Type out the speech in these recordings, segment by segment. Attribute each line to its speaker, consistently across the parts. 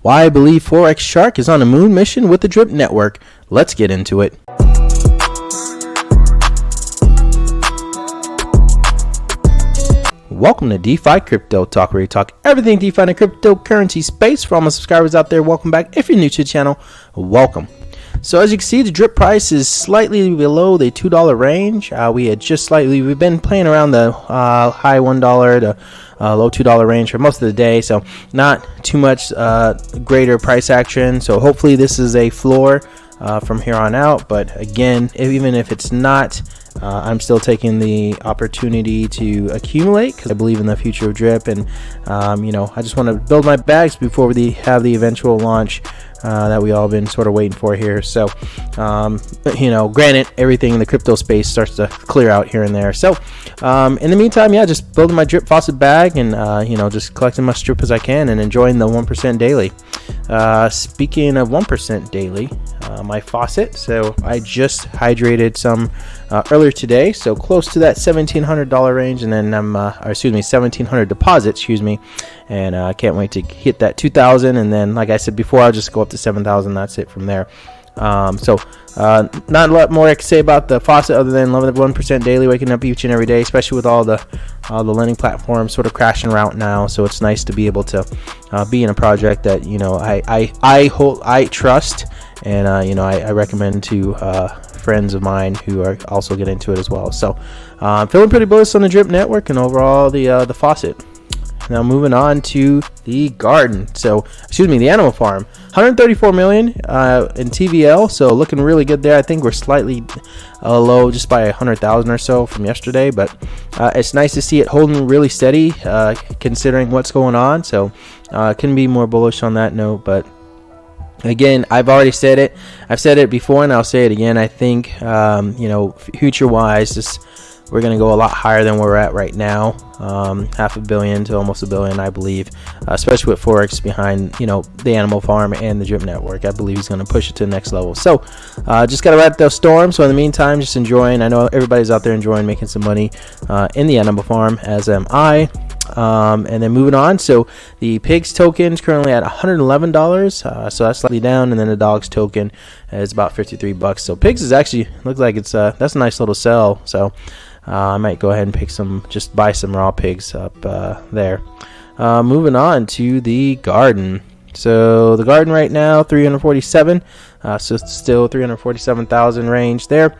Speaker 1: why I believe Forex Shark is on a moon mission with the Drip Network. Let's get into it. Welcome to DeFi Crypto Talk, where we talk everything DeFi in the cryptocurrency space. For all my subscribers out there, welcome back. If you're new to the channel, welcome. So as you can see, the drip price is slightly below the $2 range. We've been playing around the high $1 to low $2 range for most of the day, so not too much greater price action. So hopefully this is a floor from here on out. But again, even if it's not, I'm still taking the opportunity to accumulate because I believe in the future of drip, and I just want to build my bags before we have the eventual launch that we all been sort of waiting for here. So granted, everything in the crypto space starts to clear out here and there. So in the meantime, just building my drip faucet bag and just collecting much drip as I can and enjoying the 1% daily. Speaking of 1% daily, my faucet, so I just hydrated some earlier today, so close to that $1,700 range, and then $1,700 deposit, and I can't wait to hit that 2,000, and then like I said before, I'll just go up to 7,000. That's it from there. Not a lot more I can say about the faucet other than loving the 1% daily, waking up each and every day, especially with all the lending platforms sort of crashing around now. So it's nice to be able to be in a project that I trust, and I recommend to friends of mine who are also getting into it as well. So I'm feeling pretty bullish on the Drip Network and overall the faucet. Now moving on to the garden, the animal farm, 134 million in TVL, so looking really good there. I think we're slightly low just by 100,000 or so from yesterday, but it's nice to see it holding really steady considering what's going on. So couldn't be more bullish on that note. But again, I've already said it. I've said it before and I'll say it again. I think future wise, we're going to go a lot higher than we're at right now, $500 million to almost $1 billion, I believe, especially with Forex behind, the animal farm and the Drip Network. I believe he's going to push it to the next level. So just got to ride those storms. So in the meantime, just enjoying. I know everybody's out there enjoying making some money in the animal farm, as am I. And then moving on, so the pigs token is currently at $111, so that's slightly down, and then the dogs token is about $53. So pigs is actually looks like it's that's a nice little sell. So I might go ahead and just buy some raw pigs up there. Moving on to the garden. So the garden right now 347, so still 347,000 range there.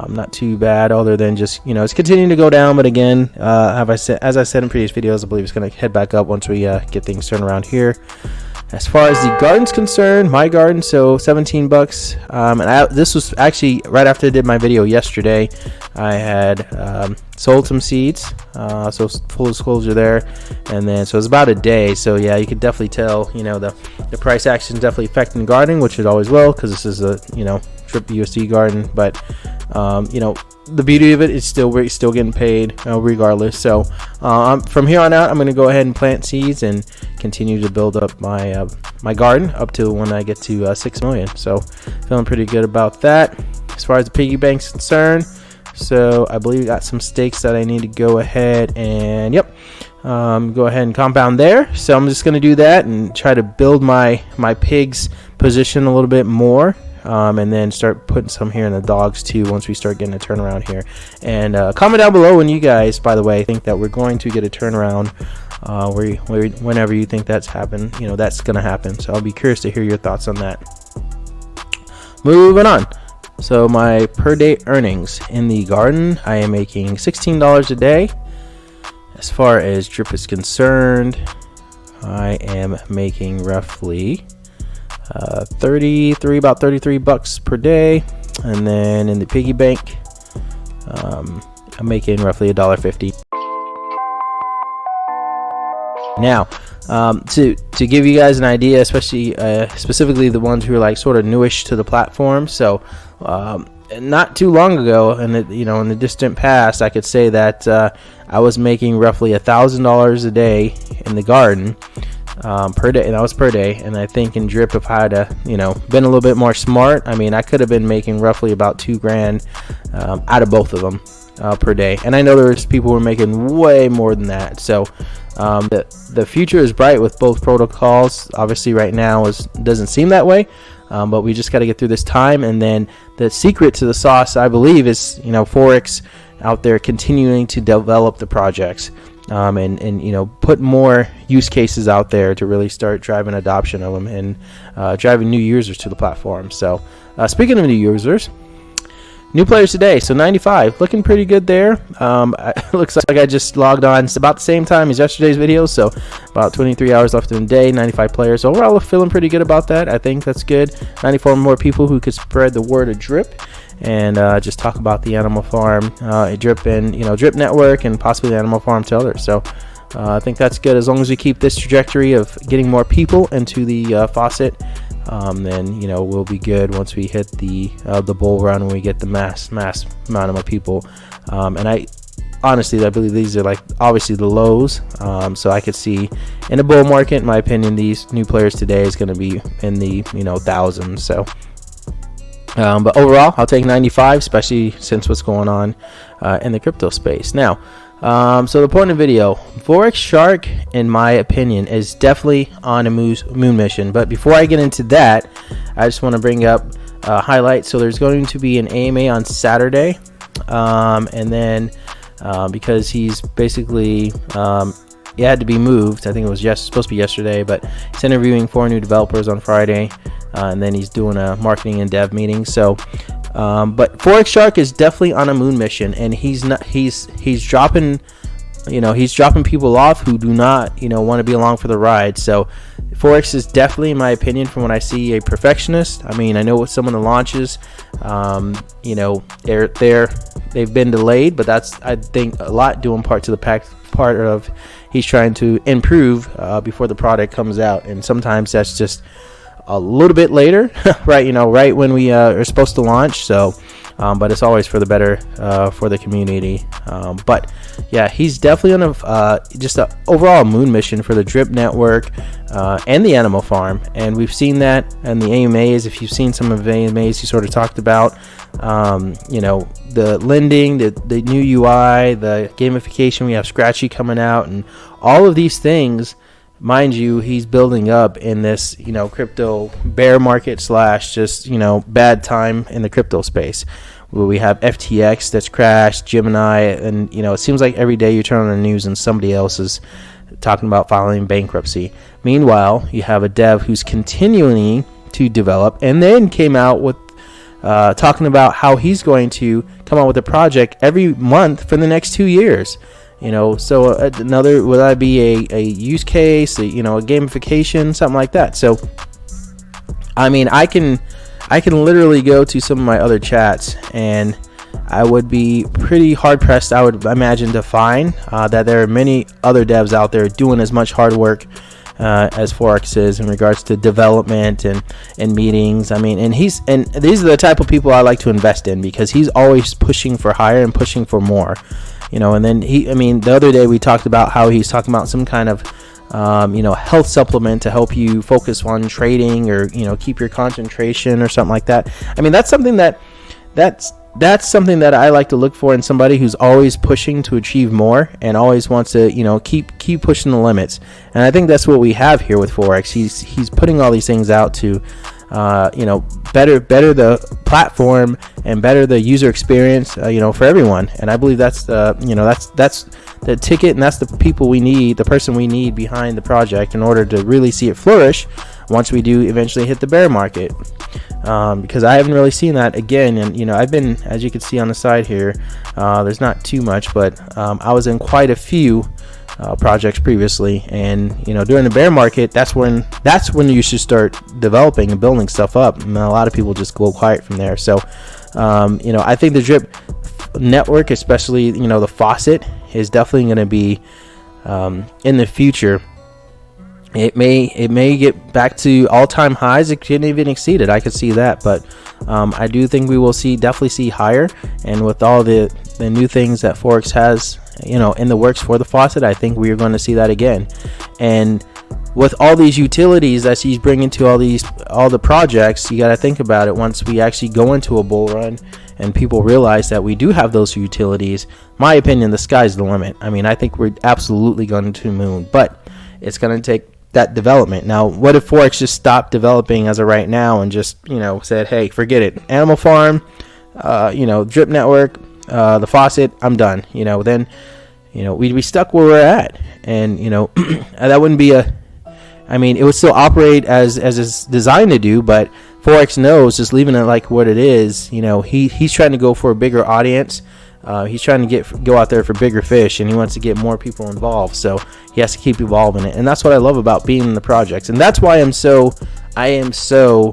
Speaker 1: Not too bad, other than just it's continuing to go down. But again, as I said in previous videos, I believe it's going to head back up once we get things turned around here. As far as the garden's concerned, my garden, so $17, and this was actually right after I did my video yesterday. I had sold some seeds, so full disclosure there, and then so it's about a day. So yeah, you could definitely tell the price action is definitely affecting gardening, which it always will, because this is a Drip USD garden. But the beauty of it is we're still getting paid regardless. So from here on out, I'm going to go ahead and plant seeds and continue to build up my my garden up to when I get to 6 million. So feeling pretty good about that. As far as the piggy bank's concerned, so I believe we got some stakes that I need to go ahead and go ahead and compound there. So I'm just going to do that and try to build my pigs position a little bit more. And then start putting some here in the dogs too once we start getting a turnaround here. And comment down below when you guys, by the way, think that we're going to get a turnaround whenever you think that's happened. That's going to happen. So I'll be curious to hear your thoughts on that. Moving on. So my per day earnings in the garden, I am making $16 a day. As far as drip is concerned, I am making roughly about $33 per day, and then in the piggy bank I'm making roughly $1.50. Now to give you guys an idea, especially specifically the ones who are like sort of newish to the platform, so not too long ago in the distant past, I could say that I was making roughly $1,000 a day in the garden per day, and that was per day. And I think in drip, if I had been a little bit more smart, I mean, I could have been making roughly about $2,000 out of both of them. per day, and I know there's people who are making way more than that. So the future is bright with both protocols. Obviously right now doesn't seem that way, but we just got to get through this time. And then the secret to the sauce, I believe, is Forex out there continuing to develop the projects, and put more use cases out there to really start driving adoption of them and driving new users to the platform. So speaking of new users, new players today, so 95, looking pretty good there. Looks like I just logged on. It's about the same time as yesterday's video, so about 23 hours left in the day, 95 players. So overall, feeling pretty good about that. I think that's good. 94 more people who could spread the word of Drip and just talk about the Animal Farm, Drip, and Drip Network, and possibly the Animal Farm to others. So I think that's good. As long as we keep this trajectory of getting more people into the Faucet, then we'll be good once we hit the bull run, when we get the mass amount of people. And I believe these are like obviously the lows. So I could see in a bull market, in my opinion, these new players today is going to be in the thousands. So but overall, I'll take 95, especially since what's going on in the crypto space now. So the point of the video, Forex Shark, in my opinion, is definitely on a moon mission. But before I get into that, I just want to bring up highlights. So there's going to be an AMA on Saturday, and then because he's basically he had to be moved. I think it was supposed to be yesterday, but he's interviewing 4 new developers on Friday, and then he's doing a marketing and dev meeting. So but Forex Shark is definitely on a moon mission, and he's dropping people off who do not want to be along for the ride. So Forex is definitely, in my opinion, from what I see, a perfectionist. I mean, I know with some of the launches, they've been delayed, but that's, I think, a lot due in part to the part of he's trying to improve before the product comes out, and sometimes that's just a little bit later, right when we are supposed to launch. So but it's always for the better for the community. But yeah, he's definitely on just an overall moon mission for the Drip Network and the Animal Farm, and we've seen that in the AMAs. If you've seen some of the AMAs, he sort of talked about the lending, the new UI, the gamification. We have Scratchy coming out, and all of these things. Mind you, he's building up in this, crypto bear market / just, bad time in the crypto space, where we have FTX that's crashed, Gemini, and, it seems like every day you turn on the news and somebody else is talking about filing bankruptcy. Meanwhile, you have a dev who's continuing to develop, and then came out with talking about how he's going to come out with a project every month for the next 2 years. So another, would that be a use case, a gamification, something like that. So I mean, I can literally go to some of my other chats, and I would be pretty hard pressed, I would imagine, to find that there are many other devs out there doing as much hard work as Forex is in regards to development and meetings. I mean, and these are the type of people I like to invest in, because he's always pushing for higher and pushing for more. And then the other day we talked about how he's talking about some kind of health supplement to help you focus on trading, or keep your concentration or something like that. I mean, that's something that's something that I like to look for in somebody who's always pushing to achieve more and always wants to keep pushing the limits. And I think that's what we have here with Forex. He's putting all these things out to better the platform and better the user experience, for everyone. And I believe that's that's the ticket, and that's the people we need, the person we need behind the project in order to really see it flourish once we do eventually hit the bear market. Because I haven't really seen that again. And I've been, as you can see on the side here, there's not too much, but I was in quite a few projects previously, and during the bear market, that's when you should start developing and building stuff up, and a lot of people just go quiet from there. So I think the Drip Network, especially the Faucet, is definitely going to be in the future. It may get back to all-time highs. It can even exceed it. I could see that, but I do think we will definitely see higher. And with all the new things that Forex has, in the works for the Faucet, I think we are going to see that again. And with all these utilities that he's bringing to all the projects, you got to think about it. Once we actually go into a bull run and people realize that we do have those utilities, my opinion, the sky's the limit. I mean, I think we're absolutely going to the moon, but it's going to take that development. Now, what if Forex just stopped developing as of right now and just, said, hey, forget it, Animal Farm, Drip Network, the Faucet, I'm done. Then we'd be stuck where we're at, and that wouldn't be it would still operate as it's designed to do, but Forex knows just leaving it like what it is. He's trying to go for a bigger audience. He's trying to go out there for bigger fish, and he wants to get more people involved. So he has to keep evolving it, and that's what I love about being in the projects, and that's why I am so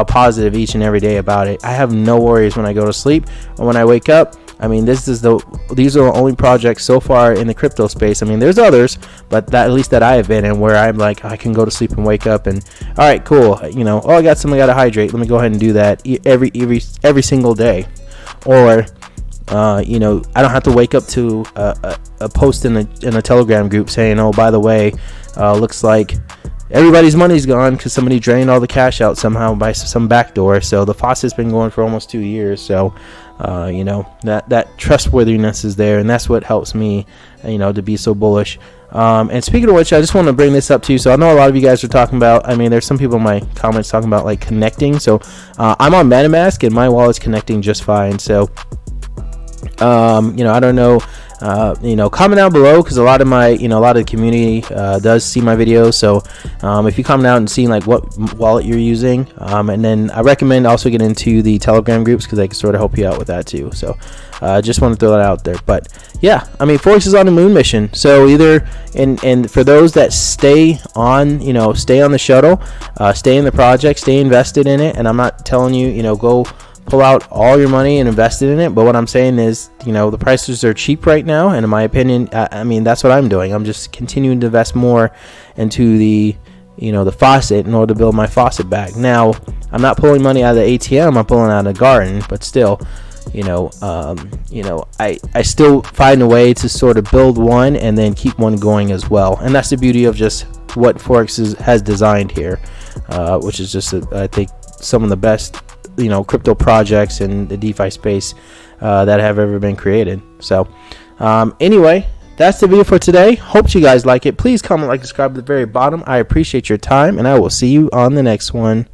Speaker 1: positive each and every day about it. I have no worries when I go to sleep or when I wake up. I mean, these are the only projects so far in the crypto space. I mean, there's others, but at least that I have been in, where I'm like, I can go to sleep and wake up and, all right, cool. I got something I got to hydrate. Let me go ahead and do that every single day. Or, I don't have to wake up to a post in a Telegram group saying, oh, by the way, looks like everybody's money's gone because somebody drained all the cash out somehow by some backdoor. So the faucet's been going for almost 2 years. So, that trustworthiness is there, and that's what helps me, to be so bullish. And speaking of which, I just want to bring this up too. So I know a lot of you guys are talking about, there's some people in my comments talking about like connecting. So I'm on MetaMask and my wallet's connecting just fine. So, I don't know. Comment down below, because a lot of the community does see my videos. So if you comment out and see like what wallet you're using, and then I recommend also get into the Telegram groups, because they can sort of help you out with that too. So just want to throw that out there. But yeah, Forex is on a moon mission. So either and for those that stay on the shuttle, stay in the project, stay invested in it. And I'm not telling you go pull out all your money and invest it in it, but what I'm saying is the prices are cheap right now, and in my opinion, that's what I'm doing. I'm just continuing to invest more into the faucet in order to build my faucet back. Now I'm not pulling money out of the ATM, I'm pulling out of the garden, but still I still find a way to sort of build one and then keep one going as well. And that's the beauty of just what Forex has designed here, which is just I think some of the best crypto projects in the DeFi space that have ever been created. So anyway, that's the video for today. Hope you guys like it. Please comment, like, subscribe at the very bottom. I appreciate your time, and I will see you on the next one.